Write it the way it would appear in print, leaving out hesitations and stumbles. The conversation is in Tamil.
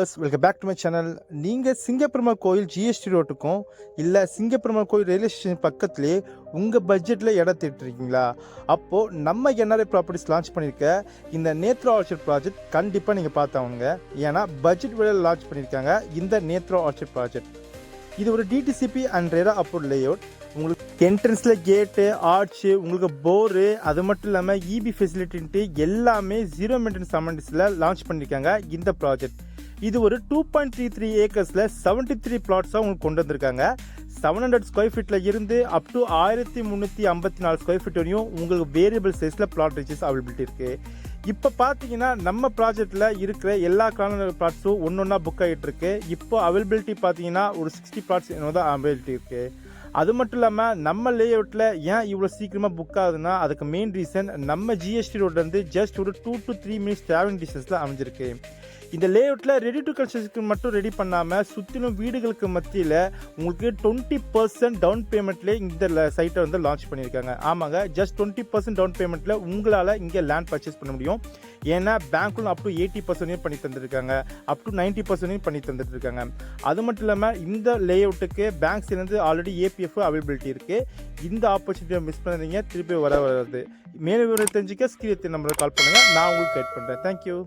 Viewers, welcome back to my channel. நீங்கள் சிங்கப்பெருமாள் கோயில் ஜிஎஸ்டி ரோட்டுக்கும் இல்லை சிங்கப்பெருமாள் கோயில் ரயில்வே ஸ்டேஷன் பக்கத்துலேயே உங்கள் பட்ஜெட்டில் இடம் தேடிருக்கீங்களா? அப்போது நம்ம என்ஆர்ஐ ப்ராப்பர்ட்டிஸ் லான்ச் பண்ணியிருக்க இந்த நேத்ரா ஆர்ச்சர்ட் ப்ராஜெக்ட் கண்டிப்பாக நீங்கள் பார்த்தவங்க. ஏன்னா பட்ஜெட் விலையில் லான்ச் பண்ணியிருக்காங்க இந்த நேத்ரா ஆர்ச்சர்ட் ப்ராஜெக்ட். இது ஒரு DTCP and RERA approved layout. உங்களுக்கு என்ட்ரன்ஸில் கேட்டு, ஆர்ச்சு, உங்களுக்கு போரு, அது மட்டும் இல்லாமல் இபி ஃபெசிலிட்டின்ட்டு எல்லாமே ஜீரோ மெயின்டெனன்ஸ் அமெனிட்டிஸில் லான்ச் பண்ணியிருக்காங்க இந்த ப்ராஜெக்ட். இது ஒரு 2.33 ஏக்கர்ஸில் 73 பிளாட்ஸாக உங்களுக்கு கொண்டு வந்திருக்காங்க. 700 ஸ்கொயர் ஃபீட்டில் இருந்து அப் டு 1354 ஸ்கொயர் ஃபீட் வரையும் உங்களுக்கு வேரியபிள் சைஸில் பிளாட் ரீச்சஸ் அவைலபிலிட்டி இருக்குது. இப்போ பார்த்தீங்கன்னா நம்ம ப்ராஜெக்டில் இருக்கிற எல்லா கார்னர் பிளாட்ஸும் ஒன்றா புக் ஆகிட்டு இருக்கு. இப்போ அவைலபிலிட்டி பார்த்தீங்கன்னா ஒரு 60 பிளாட்ஸ் என்னோட அவைலபிலிட்டி இருக்குது. அது மட்டும் இல்லாமல் நம்ம லேஅவுட்டில் ஏன் இவ்வளோ சீக்கிரமாக புக் ஆகுதுன்னா அதுக்கு மெயின் ரீசன் நம்ம ஜிஎஸ்டி ரோட்லேருந்து ஜஸ்ட் ஒரு 2 to 3 மினிட்ஸ் டிராவலிங் டிஸ்டன்ஸில் அமைஞ்சிருக்கு. இந்த லேஅவுட்டில் ரெடி டு கன்ஸ்ட்ரக்ஷன் மட்டும் ரெடி பண்ணாமல் சுற்றிலும் வீடுகளுக்கு மத்தியில் உங்களுக்கு 20% டவுன் பேமெண்ட்லேயே இந்த சைட்டை வந்து லான்ச் பண்ணியிருக்காங்க. ஆமாங்க, ஜஸ்ட் 20% டவுன் பேமெண்ட்டில் உங்களால் இங்கே லேண்ட் பர்ச்சேஸ் பண்ண முடியும். ஏன்னா பேங்க்ல அப் டு 80% பண்ணி தந்துருக்காங்க, அப் டு 90% பண்ணி தந்துட்டு இருக்காங்க. அது மட்டும் இல்லாமல் இந்த லேஅவுட்டுக்கு பேங்க்ஸ்லேருந்து ஆல்ரெடி ஏபிஎஃப் அவைலபிலிட்டி இருக்குது. இந்த ஆப்பர்ச்சுனிட்டியை மிஸ் பண்ணுறீங்க, திருப்பி வராது. மேலும் விவரம் தெரிஞ்சுக்க ஸ்கிரீன் நம்பரை கால் பண்ணுங்கள், நான் உங்களுக்கு கைட் பண்ணுறேன். தேங்க்யூ.